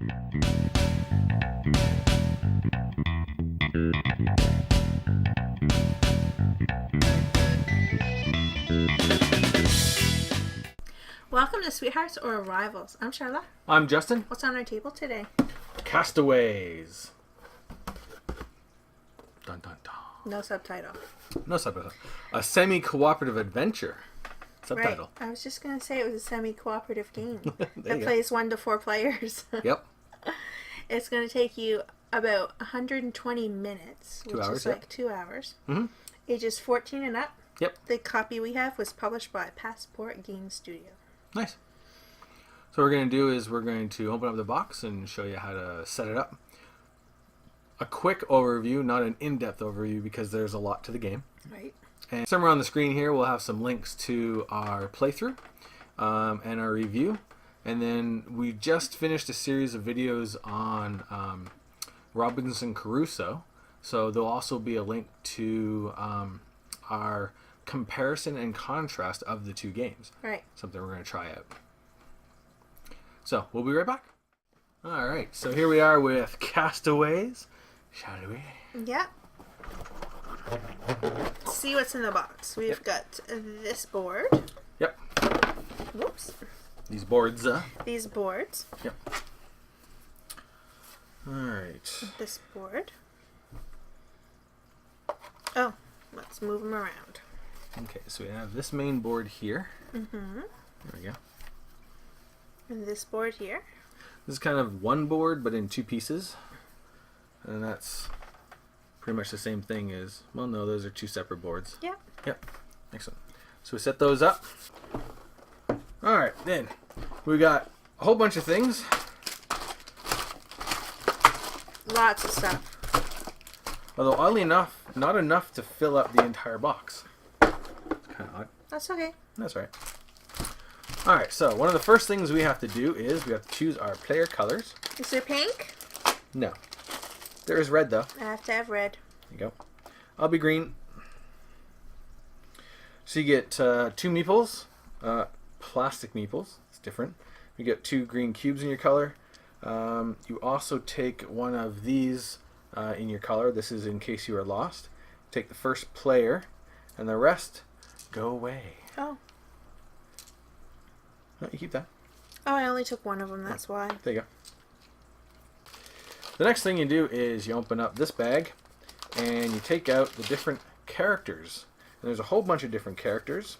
Welcome to Sweethearts or Rivals. I'm Charlotte. I'm Justin. What's on our table today? Castaways. Dun dun dun. No subtitle. No subtitle. A semi-cooperative adventure. Subtitle. Right. I was just going to say it was a semi-cooperative game that go. plays 1 to 4 players. Yep. It's going to take you about 120 minutes, which 2 hours, is like 2 hours. Mm-hmm. Ages 14 and up. Yep. The copy we have was published by Passport Game Studio. Nice. So what we're going to do is we're going to open up the box and show you how to set it up. A quick overview, not an in-depth overview because there's a lot to the game. Right. And somewhere on the screen here we'll have some links to our playthrough and our review. And then we just finished a series of videos on Robinson Crusoe. So there'll also be a link to our comparison and contrast of the two games. Right. Something we're going to try out. So we'll be right back. All right. So here we are with Castaways. Shall we? Yeah. See what's in the box. We've got this board. Yep. Whoops. These boards. These boards. Yep. All right. This board. Oh, let's move them around. Okay, so we have this main board here. Mm-hmm. There we go. And this board here. This is kind of one board, but in 2 pieces. And that's pretty much the same thing as, well, no, those are 2 separate boards. Yep. Yep. Excellent. So we set those up. All right, then we got a whole bunch of things. Lots of stuff. Although, oddly enough, not enough to fill up the entire box. It's kind of odd. That's okay. That's right. All right, so one of the first things we have to do is we have to choose our player colors. Is there pink? No. There is red, though. I have to have red. There you go. I'll be green. So you get 2 meeples, plastic meeples. It's different. You get 2 green cubes in your color. You also take one of these in your color. This is in case you are lost. Take the first player, and the rest go away. Oh. No, you keep that. Oh, I only took one of them. That's why. There you go. The next thing you do is you open up this bag, and you take out the different characters. And there's a whole bunch of different characters.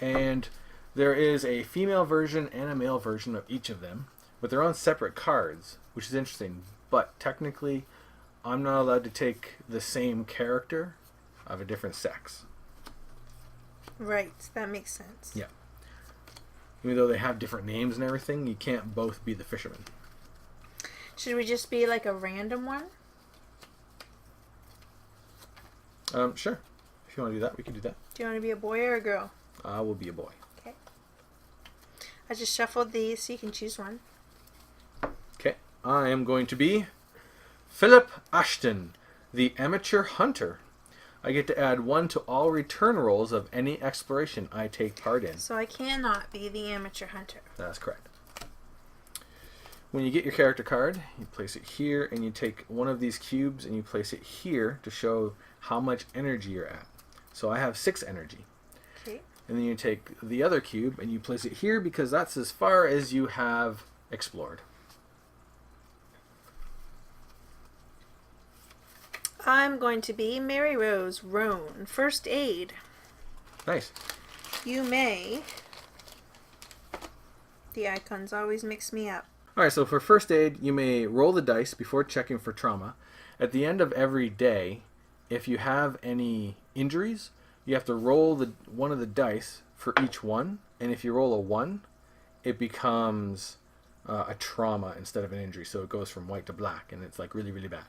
And there is a female version and a male version of each of them, but they're on separate cards, which is interesting. But technically, I'm not allowed to take the same character of a different sex. Right. That makes sense. Yeah. Even though they have different names and everything, you can't both be the fisherman. Should we just be like a random one? Sure. If you want to do that, we can do that. Do you want to be a boy or a girl? I will be a boy. Okay. I just shuffled these so you can choose one. Okay. I am going to be Philip Ashton, the amateur hunter. I get to add 1 to all return rolls of any exploration I take part in. So I cannot be the amateur hunter. That's correct. When you get your character card, you place it here, and you take one of these cubes and you place it here to show how much energy you're at. So I have 6 energy. Okay. And then you take the other cube and you place it here because that's as far as you have explored. I'm going to be Mary Rose Roan. First aid. Nice. You may. The icons always mix me up. Alright, so for first aid, you may roll the dice before checking for trauma. At the end of every day, if you have any injuries, you have to roll one of the dice for each one. And if you roll a 1, it becomes a trauma instead of an injury. So it goes from white to black, and it's like really, really bad.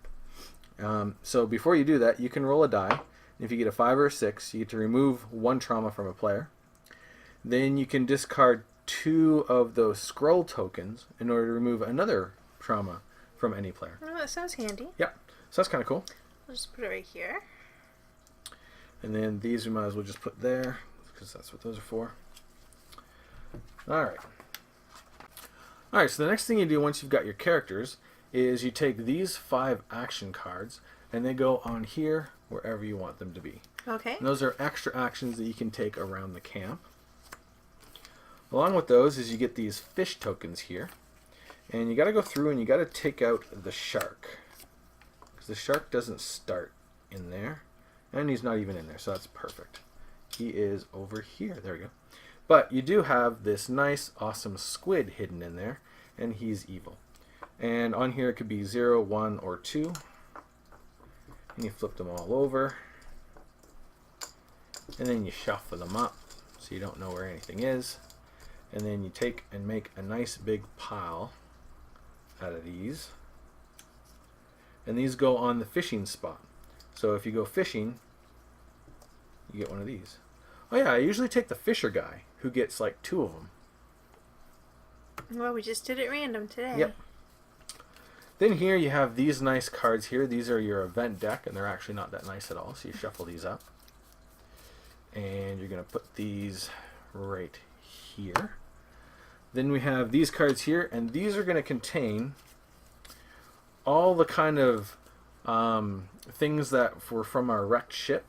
So before you do that, you can roll a die. If you get a 5 or a 6, you get to remove 1 trauma from a player. Then you can discard 2 of those scroll tokens in order to remove another trauma from any player. Oh, that sounds handy. Yep. So that's kind of cool. I'll just put it right here. And then these we might as well just put there because that's what those are for. All right. Alright, so the next thing you do once you've got your characters is you take these 5 action cards and they go on here wherever you want them to be. Okay. And those are extra actions that you can take around the camp. Along with those is you get these fish tokens here. And you got to go through and you got to take out the shark. Because the shark doesn't start in there. And he's not even in there, so that's perfect. He is over here. There we go. But you do have this nice, awesome squid hidden in there. And he's evil. And on here it could be 0, 1, or 2. And you flip them all over. And then you shuffle them up so you don't know where anything is. And then you take and make a nice big pile out of these. And these go on the fishing spot. So if you go fishing, you get one of these. Oh yeah, I usually take the fisher guy who gets like 2 of them. Well, we just did it random today. Yep. Then here you have these nice cards here. These are your event deck, and they're actually not that nice at all. So you shuffle these up. And you're going to put these right here. Then we have these cards here, and these are going to contain all the kind of things that were from our wrecked ship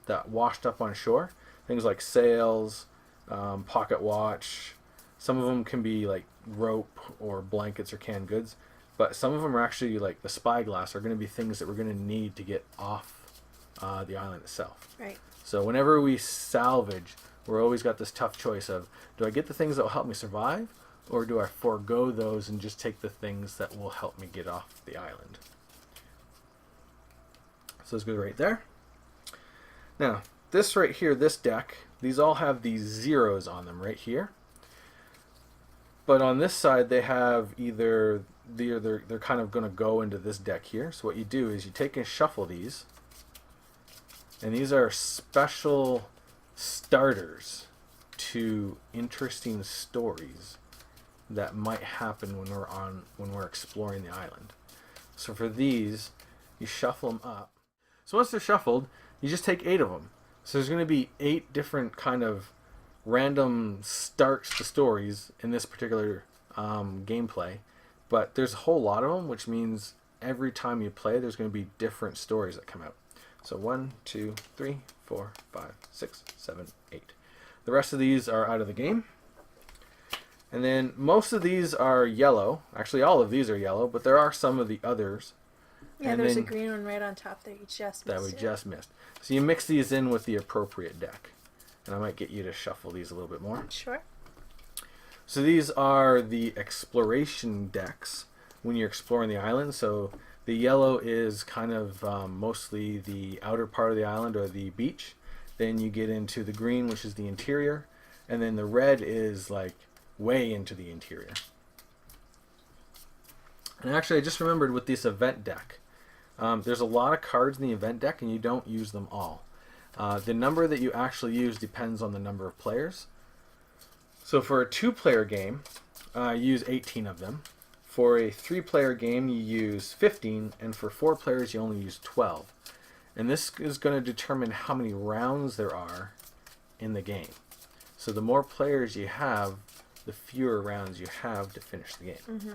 that washed up on shore. Things like sails, pocket watch. Some of them can be like rope or blankets or canned goods. But some of them are actually like the spyglass are going to be things that we're going to need to get off the island itself. Right. So whenever we salvage, we're always got this tough choice of, do I get the things that will help me survive, or do I forego those and just take the things that will help me get off the island? So this goes right there. Now, this right here, this deck, these all have these zeros on them right here. But on this side, they have either they're kind of going to go into this deck here. So what you do is you take and shuffle these. And these are special starters to interesting stories that might happen when we're exploring the island. So for these, you shuffle them up. So once they're shuffled, you just take 8 of them. So there's going to be 8 different kind of random starts to stories in this particular gameplay. But there's a whole lot of them, which means every time you play, there's going to be different stories that come out. So 1, 2, 3, 4, 5, 6, 7, 8. The rest of these are out of the game. And then most of these are yellow. Actually, all of these are yellow, but there are some of the others. Yeah, and there's a green one right on top there. You just missed that we it. just missed. So you mix these in with the appropriate deck. And I might get you to shuffle these a little bit more. Sure. So these are the exploration decks when you're exploring the island. So the yellow is kind of mostly the outer part of the island or the beach. Then you get into the green, which is the interior. And then the red is like way into the interior. And actually, I just remembered with this event deck, there's a lot of cards in the event deck and you don't use them all. The number that you actually use depends on the number of players. So for a 2-player game, you use 18 of them. For a 3-player game, you use 15, and for 4 players, you only use 12. And this is going to determine how many rounds there are in the game. So the more players you have, the fewer rounds you have to finish the game. Mm-hmm.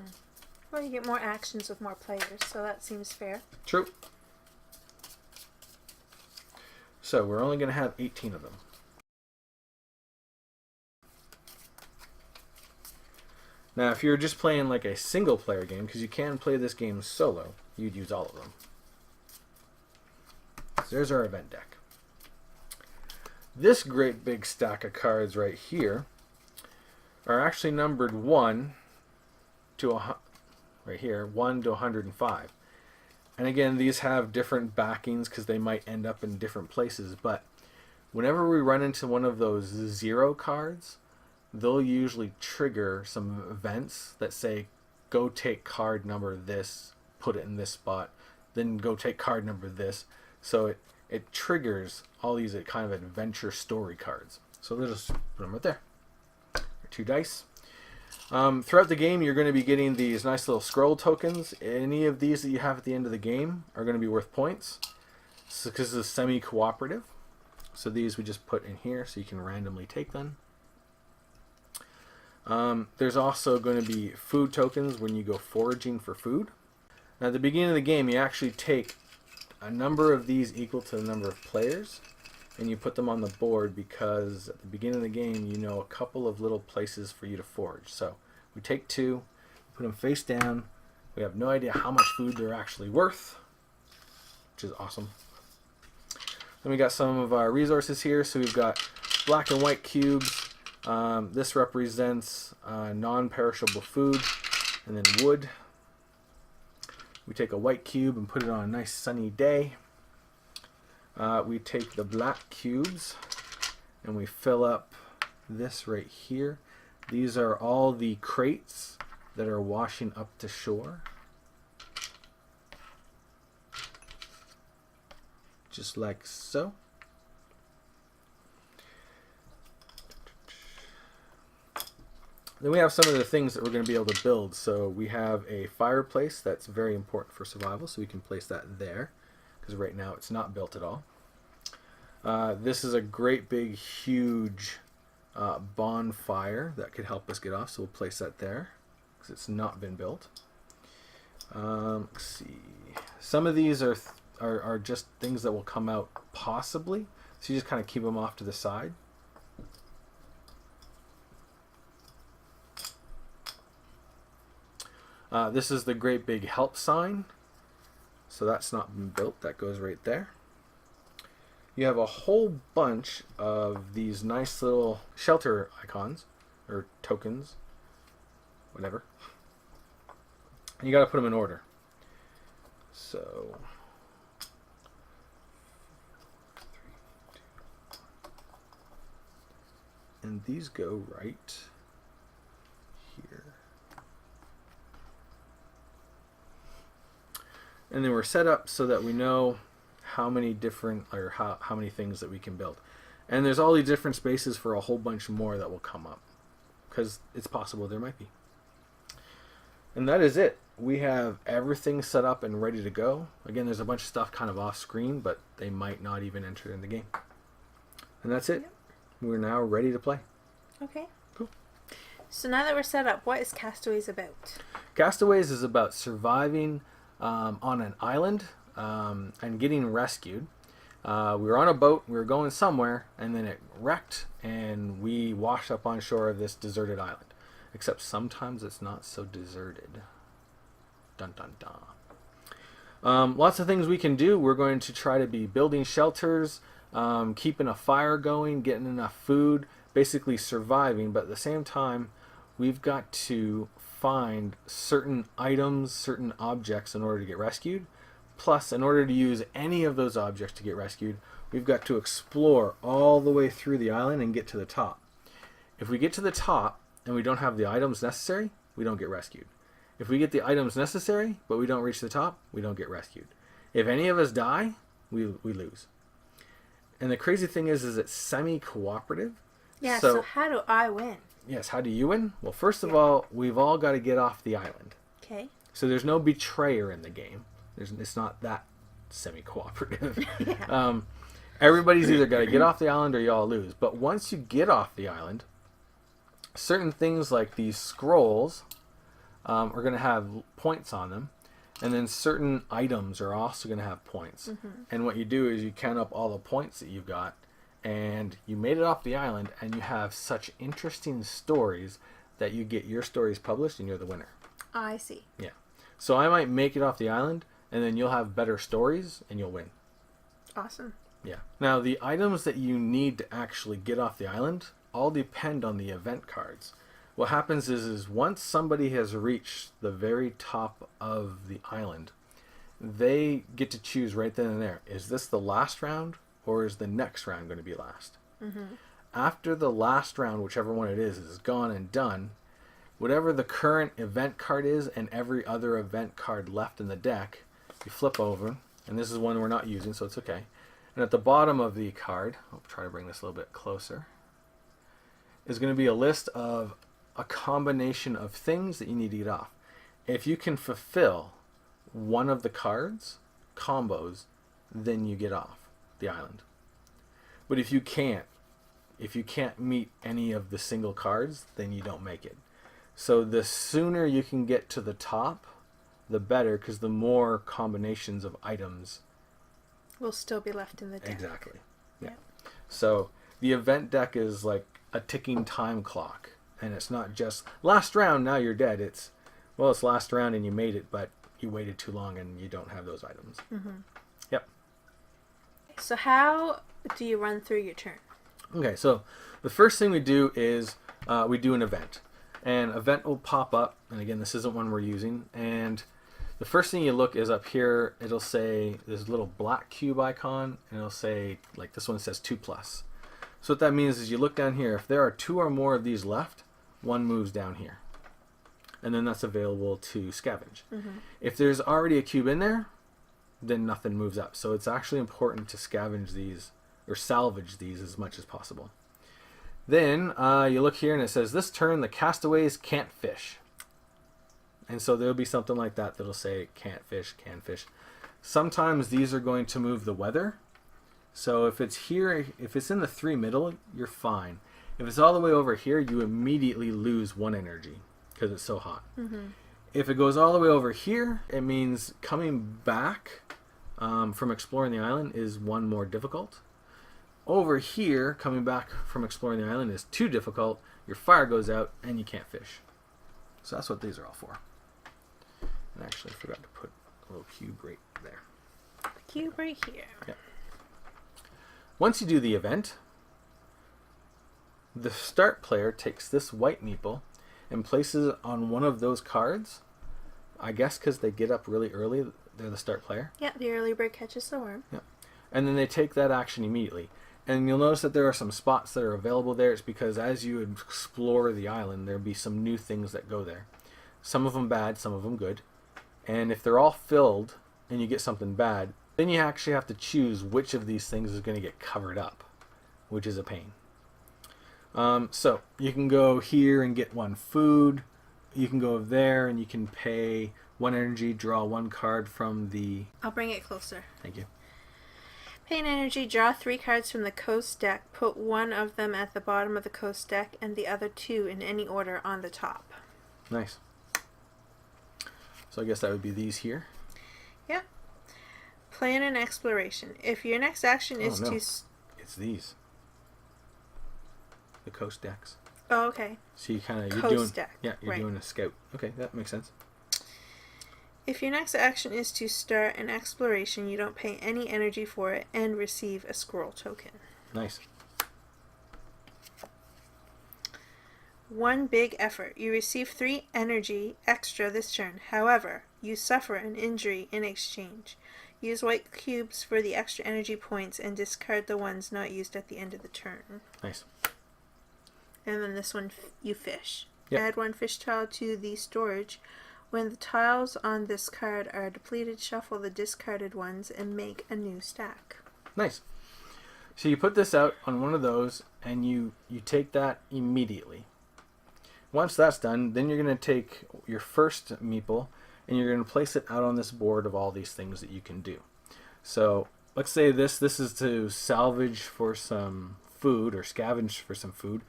Well, you get more actions with more players, so that seems fair. True. So we're only going to have 18 of them. Now, if you're just playing like a single player game, because you can play this game solo, you'd use all of them. So there's our event deck. This great big stack of cards right here are actually numbered 1 to right here, 1 to 105. And again, these have different backings because they might end up in different places. But whenever we run into one of those 0 cards, they'll usually trigger some events that say, go take card number this, put it in this spot, then go take card number this. So it triggers all these kind of adventure story cards. So they'll just put them right there. 2 dice. Throughout the game, you're going to be getting these nice little scroll tokens. Any of these that you have at the end of the game are going to be worth points. So, because this is semi-cooperative. So these we just put in here so you can randomly take them. There's also going to be food tokens when you go foraging for food. Now, at the beginning of the game, you actually take a number of these equal to the number of players, and you put them on the board because at the beginning of the game, you know a couple of little places for you to forage. So we take 2, put them face down. We have no idea how much food they're actually worth, which is awesome. Then we got some of our resources here. So we've got black and white cubes. This represents non-perishable food, and then wood. We take a white cube and put it on a nice sunny day. We take the black cubes and we fill up this right here. These are all the crates that are washing up to shore. Just like so. Then we have some of the things that we're going to be able to build. So we have a fireplace that's very important for survival, so we can place that there because right now it's not built at all. This is a great big huge bonfire that could help us get off, so we'll place that there because it's not been built. Let's see. Some of these are just things that will come out possibly, so you just kind of keep them off to the side. This is the great big help sign. So that's not been built. That goes right there. You have a whole bunch of these nice little shelter icons or tokens, whatever. And you got to put them in order. So and these go right here. And then we're set up so that we know how many different, or how many things that we can build. And there's all these different spaces for a whole bunch more that will come up, because it's possible there might be. And that is it. We have everything set up and ready to go. Again, there's a bunch of stuff kind of off screen, but they might not even enter in the game. And that's it. Yep. We're now ready to play. Okay. Cool. So now that we're set up, what is Castaways about? Castaways is about surviving on an island and getting rescued. We were on a boat, we were going somewhere, and then it wrecked, and we washed up on shore of this deserted island. Except sometimes it's not so deserted. Dun dun dun. Lots of things we can do. We're going to try to be building shelters, keeping a fire going, getting enough food, basically surviving, but at the same time, we've got to find certain items, certain objects in order to get rescued. Plus, in order to use any of those objects to get rescued, we've got to explore all the way through the island and get to the top. If we get to the top and we don't have the items necessary, we don't get rescued. If we get the items necessary, but we don't reach the top, we don't get rescued. If any of us die, we lose. And the crazy thing is it's semi-cooperative. Yeah, so how do I win? Yes, how do you win? Well, first of all, we've all got to get off the island. Okay. So there's no betrayer in the game. It's not that semi-cooperative. Yeah. Everybody's either got to get off the island or you all lose. But once you get off the island, certain things like these scrolls are going to have points on them. And then certain items are also going to have points. Mm-hmm. And what you do is you count up all the points that you've got. And you made it off the island, and you have such interesting stories that you get your stories published, and you're the winner. I see. Yeah. So I might make it off the island, and then you'll have better stories, and you'll win. Awesome. Yeah. Now, the items that you need to actually get off the island all depend on the event cards. What happens is once somebody has reached the very top of the island, they get to choose right then and there. Is this the last round? Or is the next round going to be last? Mm-hmm. After the last round, whichever one it is gone and done, whatever the current event card is and every other event card left in the deck, you flip over, and this is one we're not using, so it's okay. And at the bottom of the card, I'll try to bring this a little bit closer, is going to be a list of a combination of things that you need to get off. If you can fulfill one of the cards, combos, then you get off the island. But if you can't if you can't meet any of the single cards, then you don't make it. So the sooner you can get to the top, the better, because the more combinations of items will still be left in the deck. Exactly. Yeah. Yep. So the event deck is like a ticking time clock, and it's not just last round, now you're dead. It's last round and you made it, but you waited too long and you don't have those items. Mm-hmm. Yep. So how do you run through your turn? Okay, so the first thing we do is we do an event. And event will pop up, and again, this isn't one we're using. And the first thing you look is up here, it'll say this little black cube icon, and it'll say, like this one says 2+. So what that means is you look down here, if there are 2 or more of these left, one moves down here. And then that's available to scavenge. Mm-hmm. If there's already a cube in there, then nothing moves up. So it's actually important to scavenge these, or salvage these as much as possible. Then you look here and it says, this turn the Castaways can't fish. And so there'll be something like that that'll say can't fish, can fish. Sometimes these are going to move the weather. So if it's here, if it's in the 3 middle, you're fine. If it's all the way over here, you immediately lose 1 energy because it's so hot. Mm-hmm. If it goes all the way over here, it means coming back from exploring the island is 1 more difficult. Over here, coming back from exploring the island is 2 difficult. Your fire goes out and you can't fish. So that's what these are all for. And actually, I forgot to put a little cube right there. The cube right here. Yep. Once you do the event, the start player takes this white meeple and places it on one of those cards. I guess because they get up really early, they're the start player. Yeah, the early bird catches the worm. Yep. And then they take that action immediately. And you'll notice that there are some spots that are available there. It's because as you explore the island, there'll be some new things that go there. Some of them bad, some of them good. And if they're all filled and you get something bad, then you actually have to choose which of these things is going to get covered up, which is a pain. So you can go here and get 1 food. You can go there and you can pay 1 energy, draw 1 card from the... I'll bring it closer. Thank you. Pay an energy, draw 3 cards from the coast deck, put 1 of them at the bottom of the coast deck, and the other 2 in any order on the top. Nice. So I guess that would be these here. Yep. Plan an exploration. If your next action is to... It's these. The coast decks. Oh, okay. So you kind of... Coast doing, deck. Yeah, you're right. doing a scout. Okay, that makes sense. If your next action is to start an exploration, you don't pay any energy for it and receive a scroll token. Nice. 1 big effort. You receive 3 energy extra this turn. However, you suffer an injury in exchange. Use white cubes for the extra energy points and discard the ones not used at the end of the turn. Nice. And then this one, you fish. Yep. Add 1 fish tile to the storage. When the tiles on this card are depleted, shuffle the discarded ones and make a new stack. Nice. So you put this out on one of those and you take that immediately. Once that's done, then you're going to take your first meeple and you're going to place it out on this board of all these things that you can do. So let's say this is to salvage for some food or scavenge for some food.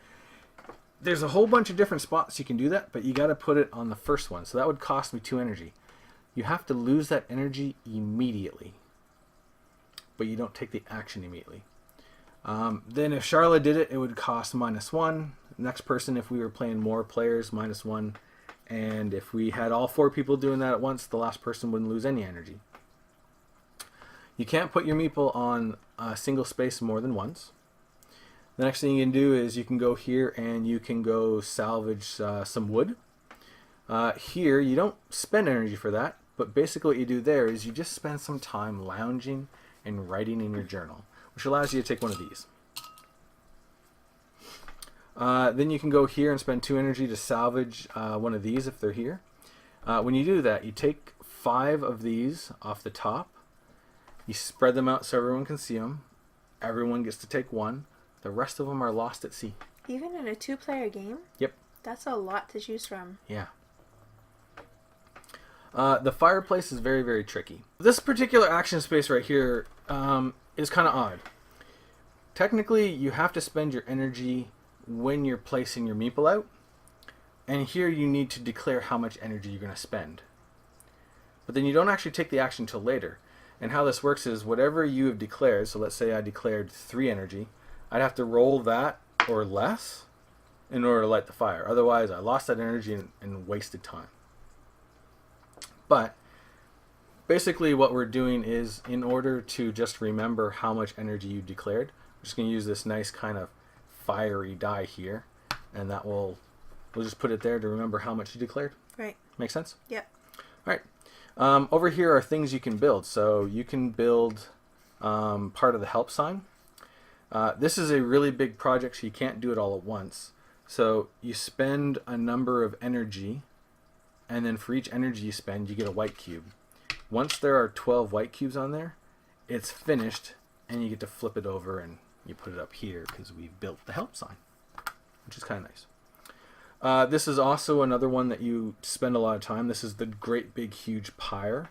There's a whole bunch of different spots you can do that, but you got to put it on the first one. So that would cost me 2 energy. You have to lose that energy immediately, but you don't take the action immediately. Then if Charlotte did it, it would cost -1. Next person, if we were playing more players, -1. And if we had all 4 people doing that at once, the last person wouldn't lose any energy. You can't put your meeple on a single space more than once. The next thing you can do is you can go here and you can go salvage some wood. Here, you don't spend energy for that, but basically what you do there is you just spend some time lounging and writing in your journal, which allows you to take one of these. Then you can go here and spend 2 energy to salvage one of these if they're here. When you do that, you take 5 of these off the top. You spread them out so everyone can see them. Everyone gets to take 1. The rest of them are lost at sea. Even in a 2-player game? Yep. That's a lot to choose from. Yeah. The fireplace is very, very tricky. This particular action space right here is kind of odd. technically you have to spend your energy when you're placing your meeple out. And here you need to declare how much energy you're going to spend. But then you don't actually take the action until later. And how this works is whatever you have declared, so let's say I declared 3 energy, I'd have to roll that or less in order to light the fire. Otherwise, I lost that energy and wasted time. But basically what we're doing is, in order to just remember how much energy you declared, we're just going to use this nice kind of fiery die here, and that we'll just put it there to remember how much you declared. Right. Make sense? Yep. All right. Over here are things you can build. So you can build part of the help sign. This is a really big project, so you can't do it all at once. So you spend a number of energy, and then for each energy you spend, you get a white cube. Once there are 12 white cubes on there, it's finished, and you get to flip it over and you put it up here because we've built the help sign, which is kind of nice. This is also another one that you spend a lot of time. This is the great big huge pyre,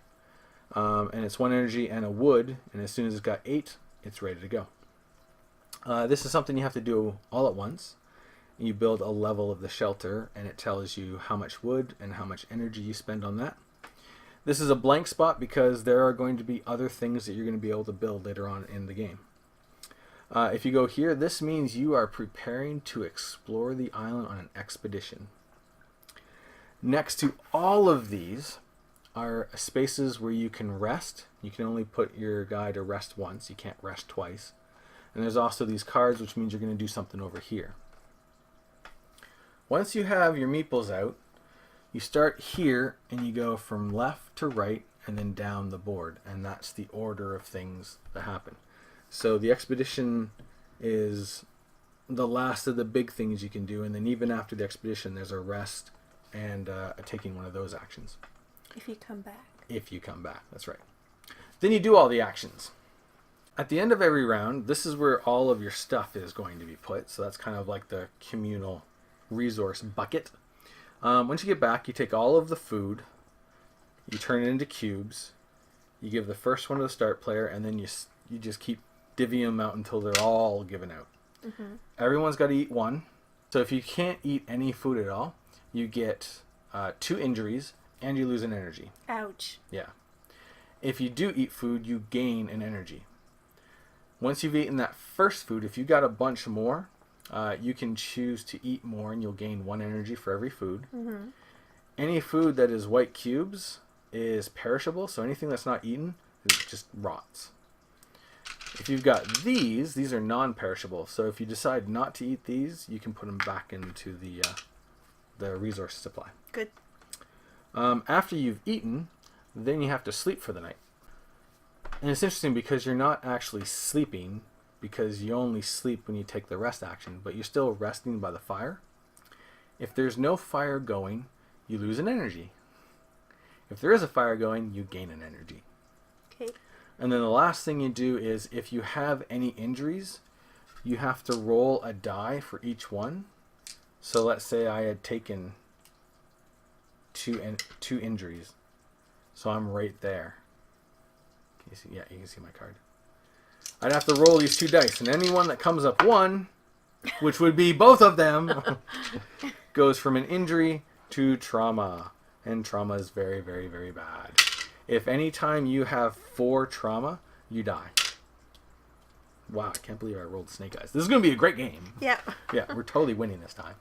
and it's 1 energy and a wood, and as soon as it's got 8, it's ready to go. This is something you have to do all at once. You build a level of the shelter, and it tells you how much wood and how much energy you spend on that. This is a blank spot because there are going to be other things that you're going to be able to build later on in the game. If you go here, this means you are preparing to explore the island on an expedition. Next to all of these are spaces where you can rest. You can only put your guy to rest once. You can't rest twice. And there's also these cards, which means you're going to do something over here. Once you have your meeples out, you start here and you go from left to right and then down the board. And that's the order of things that happen. So the expedition is the last of the big things you can do. And then even after the expedition, there's a rest and taking one of those actions. If you come back. If you come back, that's right. Then you do all the actions. At the end of every round, this is where all of your stuff is going to be put. So that's kind of like the communal resource bucket. Once you get back, you take all of the food, you turn it into cubes, you give the first one to the start player, and then you just keep divvying them out until they're all given out. Mm-hmm. Everyone's got to eat 1. So if you can't eat any food at all, you get 2 injuries and you lose an energy. Ouch. Yeah. If you do eat food, you gain an energy. Once you've eaten that first food, if you got a bunch more, you can choose to eat more and you'll gain 1 energy for every food. Mm-hmm. Any food that is white cubes is perishable, so anything that's not eaten just rots. If you've got these are non-perishable, so if you decide not to eat these, you can put them back into the resource supply. Good. After you've eaten, then you have to sleep for the night. And it's interesting because you're not actually sleeping, because you only sleep when you take the rest action, but you're still resting by the fire. If there's no fire going, you lose an energy. If there is a fire going, you gain an energy. Okay. And then the last thing you do is, if you have any injuries, you have to roll a die for each one. So let's say I had taken 2 injuries. So I'm right there. Can you see? Yeah, you can see my card. I'd have to roll these 2 dice, and anyone that comes up 1, which would be both of them, goes from an injury to trauma. And trauma is very, very, very bad. If any time you have 4 trauma, you die. Wow, I can't believe I rolled snake eyes. This is going to be a great game. Yeah. Yeah, we're totally winning this time.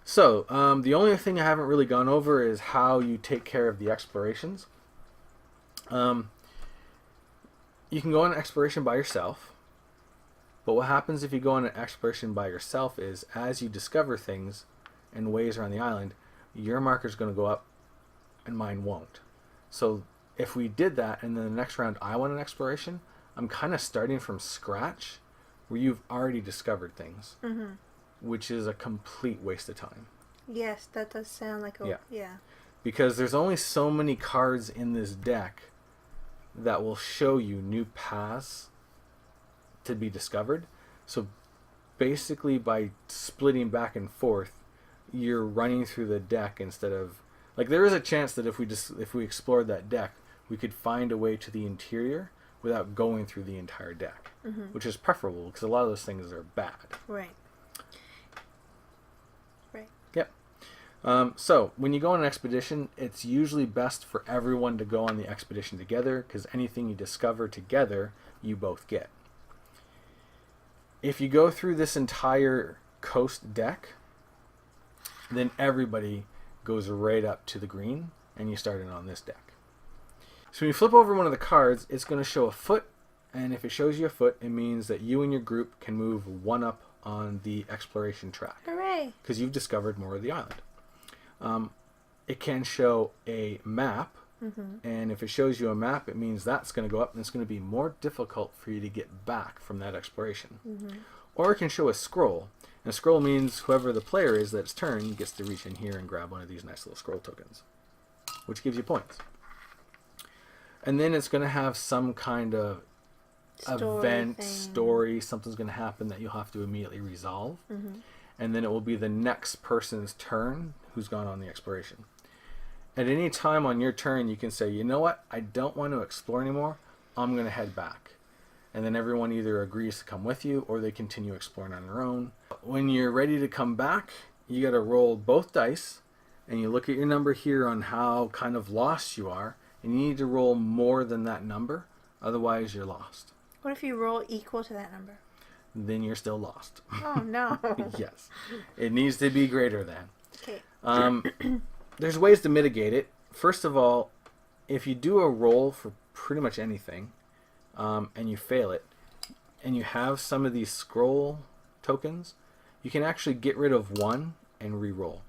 So, the only thing I haven't really gone over is how you take care of the explorations. You can go on an exploration by yourself, but what happens if you go on an exploration by yourself is, as you discover things and ways around the island, your marker's going to go up and mine won't. So if we did that and then the next round I went an exploration, I'm kind of starting from scratch where you've already discovered things, mm-hmm. which is a complete waste of time. Yes, that does sound like a... Yeah. Because there's only so many cards in this deck that will show you new paths to be discovered. So basically by splitting back and forth, you're running through the deck instead of... Like, there is a chance that if we explored that deck, we could find a way to the interior without going through the entire deck, which is preferable because a lot of those things are bad. Right. Right. Yep. So when you go on an expedition, it's usually best for everyone to go on the expedition together because anything you discover together, you both get. If you go through this entire coast deck, then everybody goes right up to the green, and you start in on this deck. So when you flip over one of the cards, it's going to show a foot, and if it shows you a foot, it means that you and your group can move one up on the exploration track. Hooray! Because you've discovered more of the island. It can show a map, and if it shows you a map, it means that's going to go up, and it's going to be more difficult for you to get back from that exploration. Or it can show a scroll. And a scroll means whoever the player is that's turn gets to reach in here and grab one of these nice little scroll tokens, which gives you points. And then it's going to have some kind of story, something's going to happen that you'll have to immediately resolve. And then it will be the next person's turn who's gone on the exploration. At any time on your turn, you can say, you know what, I don't want to explore anymore, I'm going to head back. And then everyone either agrees to come with you or they continue exploring on their own. When you're ready to come back, you got to roll both dice, and you look at your number here on how kind of lost you are, and you need to roll more than that number, otherwise you're lost. What if you roll equal to that number? Then you're still lost. Oh, no. Yes. It needs to be greater than. Okay. There's ways to mitigate it. First of all, if you do a roll for pretty much anything, and you fail it, and you have some of these scroll tokens, you can actually get rid of one and re-roll.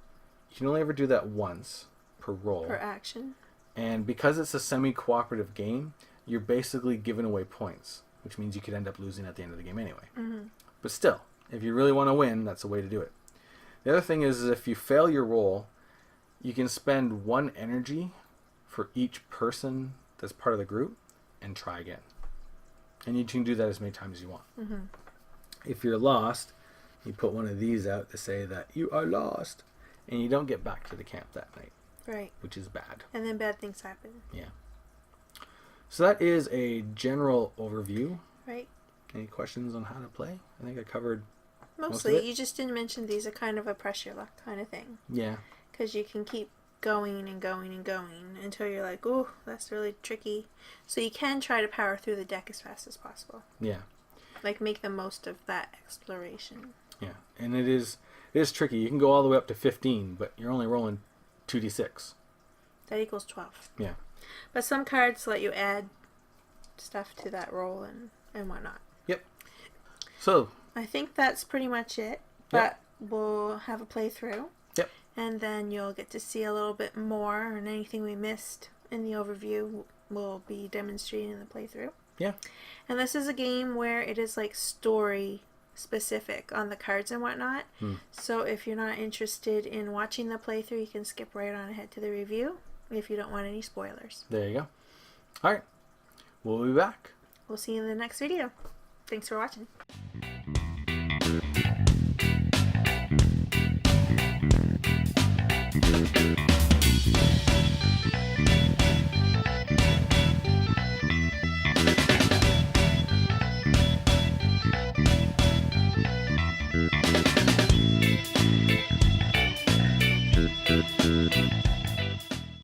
You can only ever do that once per roll. Per action. And because it's a semi-cooperative game, you're basically giving away points, which means you could end up losing at the end of the game anyway. But still, if you really want to win, that's a way to do it. The other thing is if you fail your roll, you can spend 1 energy for each person that's part of the group and try again. And you can do that as many times as you want. If you're lost, you put one of these out to say that you are lost, and you don't get back to the camp that night. Right. Which is bad. And then bad things happen. Yeah. So that is a general overview. Right. Any questions on how to play? I think I covered Mostly. most of it. You just didn't mention these are kind of a pressure luck kind of thing. Yeah. Because you can keep going and going and going until you're like, ooh, that's really tricky. So you can try to power through the deck as fast as possible. Yeah. Like make the most of that exploration. Yeah. And it is tricky. You can go all the way up to 15, but you're only rolling 2d6. That equals 12. Yeah. But some cards let you add stuff to that roll and whatnot. Yep. So I think that's pretty much it. But we'll have a playthrough. Yep. And then you'll get to see a little bit more, and anything we missed in the overview will be demonstrated in the playthrough. Yeah. And this is a game where it is like story specific on the cards and whatnot. So if you're not interested in watching the playthrough, you can skip right on ahead to the review if you don't want any spoilers. There you go. All right. We'll be back. We'll see you in the next video. Thanks for watching.